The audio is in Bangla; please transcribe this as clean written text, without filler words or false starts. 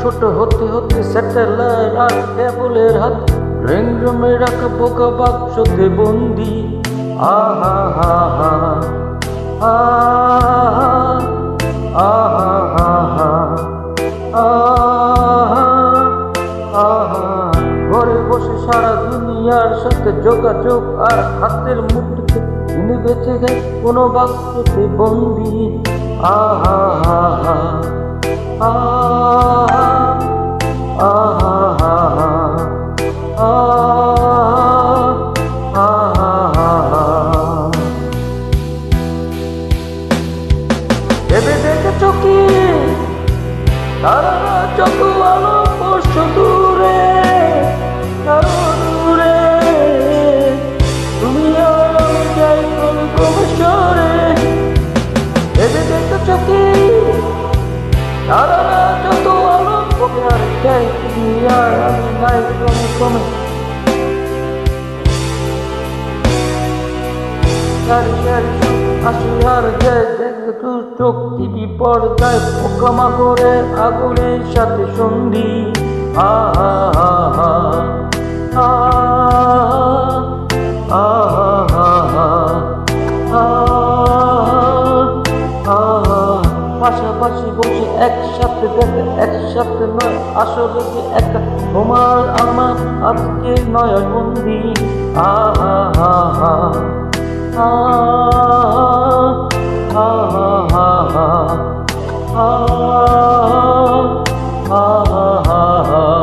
ছোট হতে হতে স্যাটেলাইট আর কেবলের হাত রিংরুমে রাখা বোকা বাক্সতে বন্দি। আহা হা হা আহা আহা হা হা আহা আহা। ঘরে বসে সারা দুনিয়ার সাথে যোগাযোগ আর হাতের মুঠোতে তিনি বেঁচে গেছে কোনো বাক্সতে বন্দি। আহা হা হা আহা আহা হা হা আহা আহা। ভেবে দেখেছো কি তারারা যত আলো স্পর্শ দূরে কারো দূরে, তুমি আর আমি যাই ক্রমে ক্রমে সরে। ভেবে দেখেছো কি তারারা যত আলো কমে আর যাই, তুমি আর আমি নাই ক্রমে ক্রমে। সারি সারি আসি আর যায়, দেখে তু চোখ টিভি পর্দায় পোকামাকড়ের আগুনের সাথে সন্ধি। আহা হা হা আহা আহা। পাশাপাশি বসে একসাথে দেখে একসাথে নয়, আসলে যে একা তোমার আমার আজকে নয়ন বন্দি। আহা হা হা আহা আহা আহা আহা।